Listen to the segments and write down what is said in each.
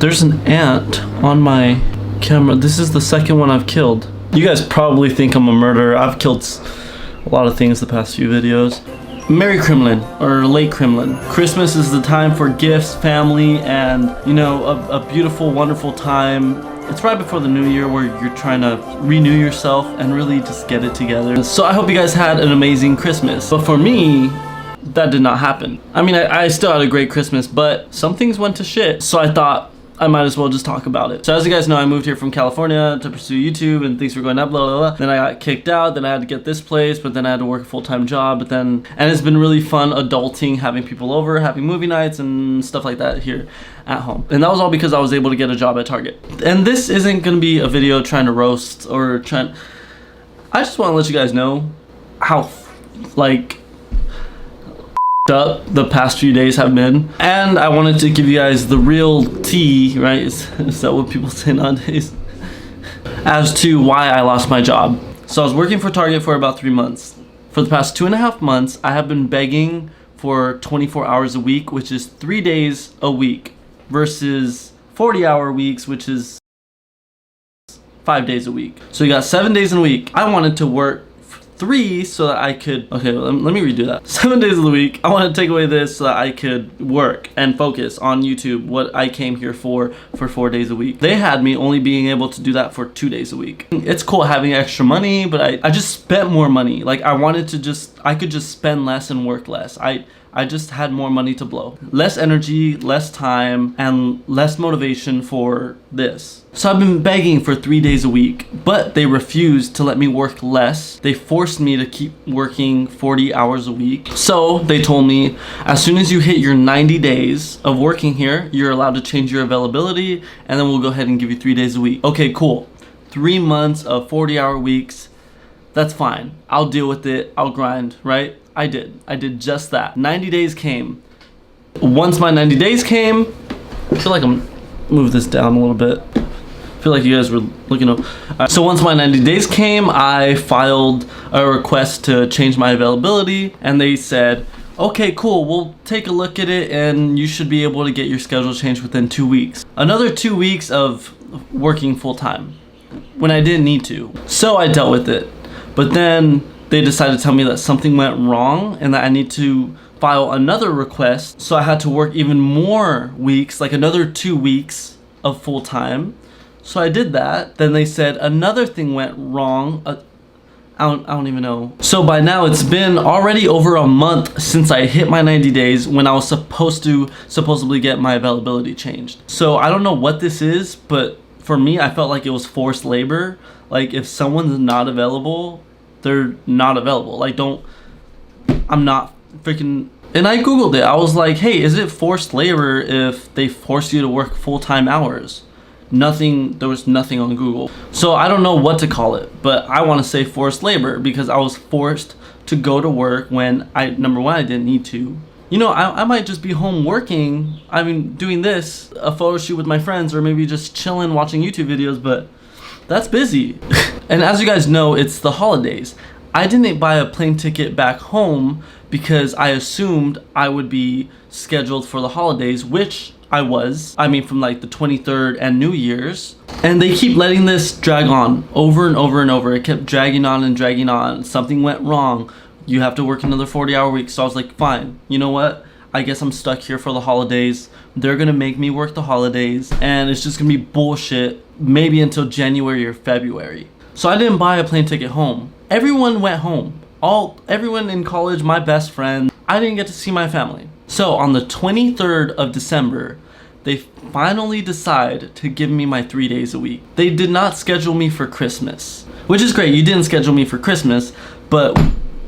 There's an ant on my camera. This is the second one I've killed. You guys probably think I'm a murderer. I've killed a lot of things the past few videos. Merry Kremlin, or late Kremlin. Christmas is the time for gifts, family, and, you know, a beautiful, wonderful time. It's right before the new year where you're trying to renew yourself and really just get it together. So I hope you guys had an amazing Christmas. But for me, that did not happen. I mean, I still had a great Christmas, but some things went to shit. So I thought I might as well just talk about it. So as you guys know, I moved here from California to pursue YouTube, and things were going up, blah, blah, blah. Then I got kicked out, then I had to get this place, but then I had to work a full-time job, and it's been really fun adulting, having people over, having movie nights and stuff like that here at home. And that was all because I was able to get a job at Target. And this isn't gonna be a video trying to roast or I just wanna let you guys know how, like, up the past few days have been, and I wanted to give you guys the real tea, right? Is that what people say nowadays? As to why I lost my job. So I was working for Target for about 3 months. For the past 2.5 months, I have been begging for 24 hours a week, which is 3 days a week, versus 40-hour weeks, which is 5 days a week. So you got 7 days in a week. I wanted to work 3 so that I could, okay, let me redo that. 7 days of the week, I want to take away this so that I could work and focus on YouTube, what I came here for 4 days a week. They had me only being able to do that for 2 days a week. It's cool having extra money, but I just spent more money. Like, I could just spend less and work less. I just had more money to blow. Less energy, less time, and less motivation for this. So I've been begging for 3 days a week, but they refused to let me work less. They forced me to keep working 40 hours a week. So they told me, as soon as you hit your 90 days of working here, you're allowed to change your availability, and then we'll go ahead and give you 3 days a week. Okay, cool. 3 months of 40-hour weeks, that's fine. I'll deal with it, I'll grind, right? I did just that. 90 days came. Once my 90 days came, I feel like I'm move this down a little bit. I feel like you guys were looking up. So once my 90 days came, I filed a request to change my availability, and they said, okay, cool, we'll take a look at it, and you should be able to get your schedule changed within 2 weeks. Another 2 weeks of working full time when I didn't need to. So I dealt with it. But then they decided to tell me that something went wrong and that I need to file another request. So I had to work even more weeks, like another 2 weeks of full time. So I did that. Then they said another thing went wrong. I don't even know. So by now it's been already over a month since I hit my 90 days when I was supposed to supposedly get my availability changed. So I don't know what this is, but for me, I felt like it was forced labor. Like, if someone's not available, they're not available. Like, I'm not freaking, and I Googled it. I was like, hey, is it forced labor if they force you to work full-time hours? There was nothing on Google. So I don't know what to call it, but I want to say forced labor because I was forced to go to work when number one, I didn't need to. You know, I might just be home working, I mean, doing this, a photo shoot with my friends, or maybe just chilling, watching YouTube videos, but that's busy. And as you guys know, it's the holidays. I didn't buy a plane ticket back home because I assumed I would be scheduled for the holidays, which I was. I mean, from like the 23rd and New Year's. And they keep letting this drag on over and over and over. It kept dragging on and dragging on. Something went wrong. You have to work another 40-hour week. So I was like, fine, you know what? I guess I'm stuck here for the holidays. They're gonna make me work the holidays, and it's just gonna be bullshit, maybe until January or February. So I didn't buy a plane ticket home. Everyone went home. Everyone in college, my best friend, I didn't get to see my family. So on the 23rd of December, they finally decide to give me my 3 days a week. They did not schedule me for Christmas, which is great. You didn't schedule me for Christmas, but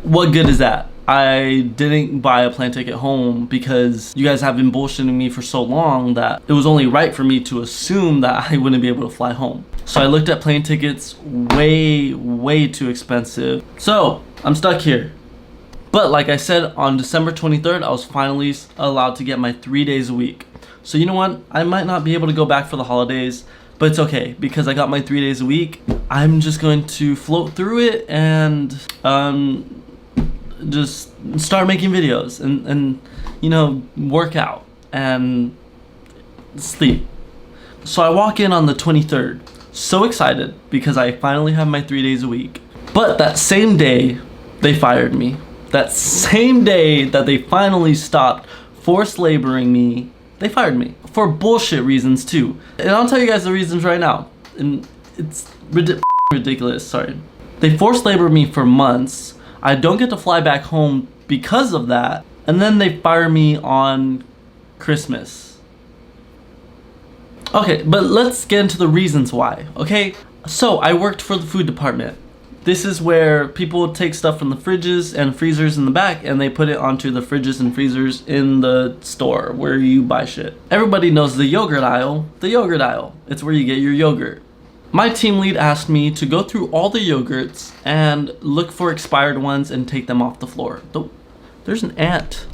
what good is that? I didn't buy a plane ticket home because you guys have been bullshitting me for so long that it was only right for me to assume that I wouldn't be able to fly home. So I looked at plane tickets, way too expensive. So I'm stuck here. But like I said, on December 23rd, I was finally allowed to get my 3 days a week. So you know what? I might not be able to go back for the holidays, but it's okay because I got my 3 days a week. I'm just going to float through it and just start making videos and you know, work out and sleep. So I walk in on the 23rd, so excited because I finally have my 3 days a week. But that same day, they fired me. That same day that they finally stopped forced laboring me, they fired me. For bullshit reasons too. And I'll tell you guys the reasons right now. And it's ridiculous, sorry. They forced labored me for months. I don't get to fly back home because of that. And then they fire me on Christmas. Okay, but let's get into the reasons why, okay? So I worked for the food department. This is where people take stuff from the fridges and freezers in the back and they put it onto the fridges and freezers in the store where you buy shit. Everybody knows the yogurt aisle. The yogurt aisle. It's where you get your yogurt. My team lead asked me to go through all the yogurts and look for expired ones and take them off the floor. There's an ant.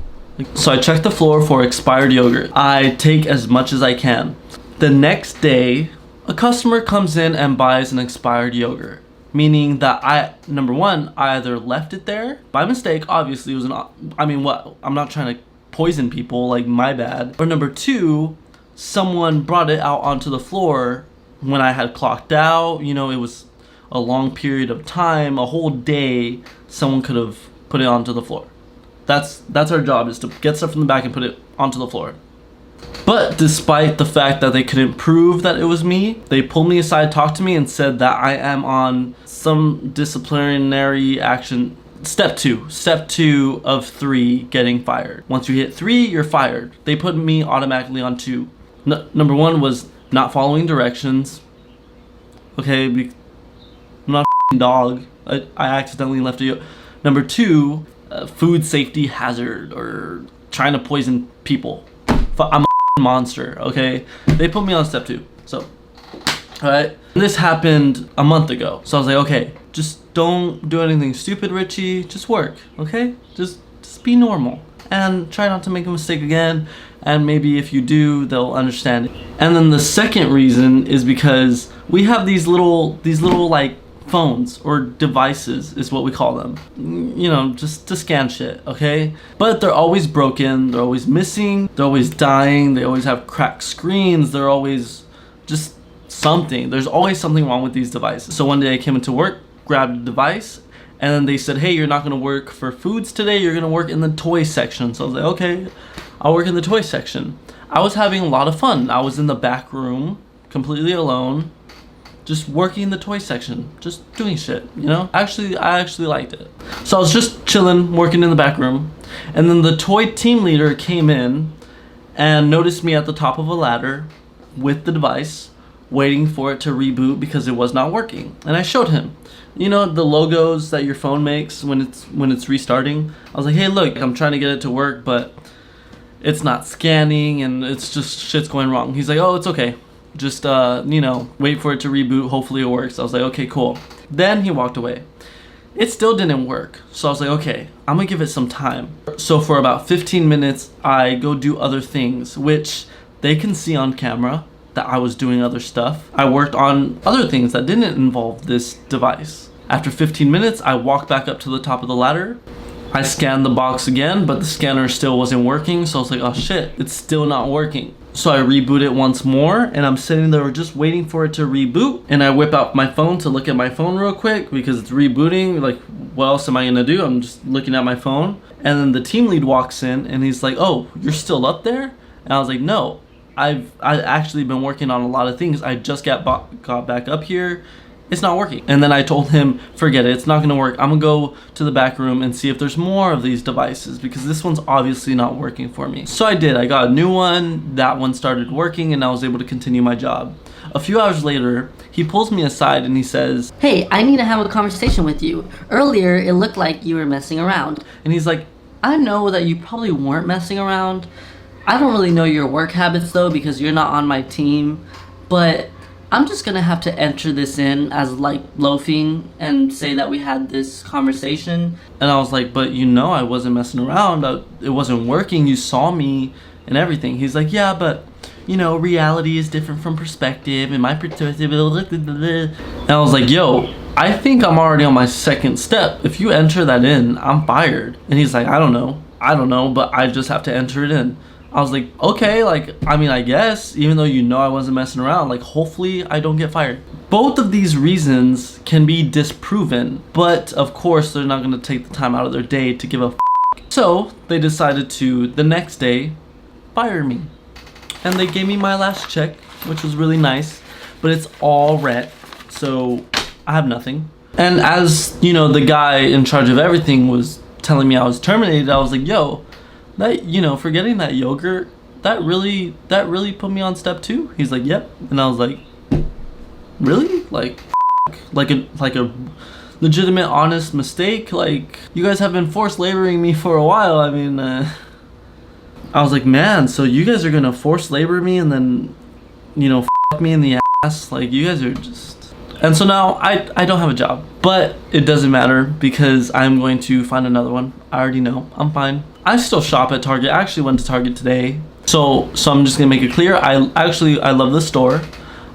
So I check the floor for expired yogurt. I take as much as I can. The next day, a customer comes in and buys an expired yogurt. Meaning that number one, I either left it there by mistake, obviously it was I'm not trying to poison people, like my bad. Or number two, someone brought it out onto the floor when I had clocked out. You know, it was a long period of time, a whole day, someone could have put it onto the floor. That's our job, is to get stuff from the back and put it onto the floor. But despite the fact that they couldn't prove that it was me, they pulled me aside, talked to me, and said that I am on some disciplinary action. Step two of 3 getting fired. Once you hit 3, you're fired. They put me automatically on 2. Number 1 was not following directions. Okay, I'm not a dog. I accidentally left it. Number 2, food safety hazard or trying to poison people. I'm a monster, okay? They put me on step 2. So, alright. This happened a month ago. So I was like, okay, just don't do anything stupid, Richie. Just work, okay? Just be normal. And try not to make a mistake again. And maybe if you do, they'll understand. And then the second reason is because we have these little like phones or devices is what we call them, you know, just to scan shit, okay? But they're always broken, they're always missing, they're always dying, they always have cracked screens, they're always just something. There's always something wrong with these devices. So one day I came into work, grabbed a device, and then they said, hey, you're not gonna work for foods today, you're gonna work in the toy section. So I was like, okay, I'll work in the toy section. I was having a lot of fun. I was in the back room, completely alone, just working in the toy section, just doing shit, you know? I actually liked it. So I was just chilling, working in the back room, and then the toy team leader came in and noticed me at the top of a ladder with the device, waiting for it to reboot because it was not working. And I showed him, you know, the logos that your phone makes when it's restarting. I was like, hey, look, I'm trying to get it to work, but it's not scanning and it's just shit's going wrong. He's like, oh, it's okay. Just, you know, wait for it to reboot. Hopefully it works. I was like, okay, cool. Then he walked away. It still didn't work. So I was like, okay, I'm gonna give it some time. So for about 15 minutes, I go do other things, which they can see on camera that I was doing other stuff. I worked on other things that didn't involve this device. After 15 minutes, I walked back up to the top of the ladder. I scanned the box again, but the scanner still wasn't working. So I was like, oh shit, it's still not working. So I reboot it once more, and I'm sitting there just waiting for it to reboot. And I whip out my phone to look at my phone real quick because it's rebooting. Like, what else am I gonna do? I'm just looking at my phone. And then the team lead walks in and he's like, oh, you're still up there? And I was like, no, I've actually been working on a lot of things. I just got back up here. It's not working. And then I told him, forget it, it's not gonna work. I'm gonna go to the back room and see if there's more of these devices because this one's obviously not working for me. So I did, I got a new one, that one started working and I was able to continue my job. A few hours later, he pulls me aside and he says, hey, I need to have a conversation with you. Earlier, it looked like you were messing around. And he's like, I know that you probably weren't messing around. I don't really know your work habits though because you're not on my team, but I'm just gonna have to enter this in as like loafing and say that we had this conversation. And I was like, but you know I wasn't messing around. It wasn't working. You saw me and everything. He's like, yeah, but you know, reality is different from perspective and my perspective. And I was like, yo, I think I'm already on my second step. If you enter that in, I'm fired. And he's like, I don't know, but I just have to enter it in. I was like, okay, like, I mean, I guess, even though you know I wasn't messing around, like, hopefully I don't get fired. Both of these reasons can be disproven, but of course they're not gonna take the time out of their day to give a f. So they decided to, the next day, fire me. And they gave me my last check, which was really nice, but it's all rent, so I have nothing. And as, you know, the guy in charge of everything was telling me I was terminated, I was like, yo, that, you know, for getting that yogurt, that really put me on step 2. He's like, yep. And I was like, really? Like a legitimate, honest mistake? Like, you guys have been forced laboring me for a while. I mean, I was like, man, so you guys are gonna force labor me and then, you know, f me in the ass? Like, you guys are just... And so now I don't have a job, but it doesn't matter because I'm going to find another one. I already know, I'm fine. I still shop at Target. I actually went to Target today. So I'm just gonna make it clear. I love the store.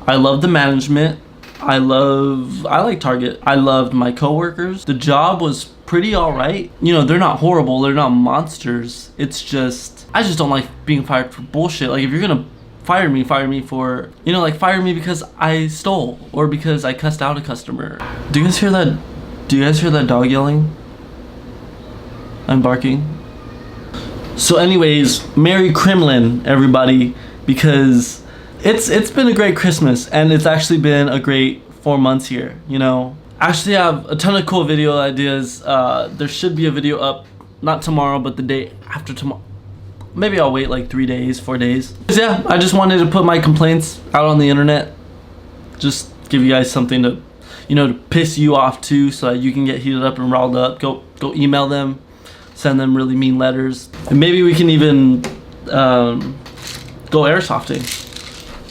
I love the management. I like Target. I loved my coworkers. The job was pretty all right. You know, they're not horrible. They're not monsters. It's just, I just don't like being fired for bullshit. Like, if you're gonna fire me for, you know, like, fire me because I stole or because I cussed out a customer. Do you guys hear that? Do you guys hear that dog yelling? I'm barking. So anyways, Merry Kremlin, everybody, because it's been a great Christmas and it's actually been a great 4 months here, you know. Actually, I have a ton of cool video ideas. There should be a video up, not tomorrow, but the day after tomorrow. Maybe I'll wait like 3 days, 4 days. Yeah, I just wanted to put my complaints out on the internet. Just give you guys something to, you know, to piss you off too, so that you can get heated up and riled up. Go email them, send them really mean letters, and maybe we can even go airsofting.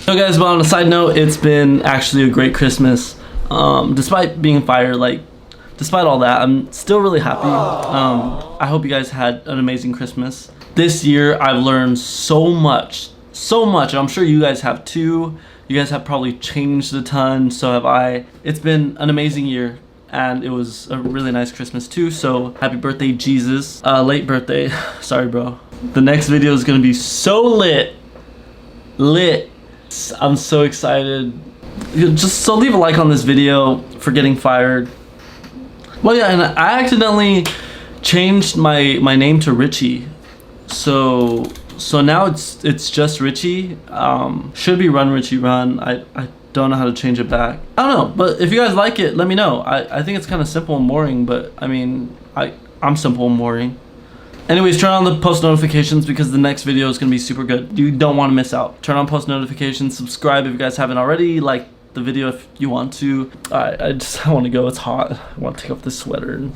So guys, but on a side note, it's been actually a great Christmas. Despite being fired, like, despite all that, I'm still really happy. I hope you guys had an amazing Christmas. This year, I've learned so much. I'm sure you guys have too. You guys have probably changed a ton, so have I. It's been an amazing year, and it was a really nice Christmas too, so happy birthday, Jesus. Late birthday. Sorry, bro. The next video is gonna be so lit. I'm so excited. Just so leave a like on this video for getting fired. Well, yeah, and I accidentally changed my name to Richy. So now it's just Richy. Should be Run Richy Run. I don't know how to change it back. I don't know, but if you guys like it, let me know. I think it's kind of simple and boring, but I mean, I'm simple and boring. Anyways, turn on the post notifications because the next video is gonna be super good. You don't want to miss out. Turn on post notifications, subscribe if you guys haven't already, like the video if you want to. I want to go, it's hot. I want to take off this sweater.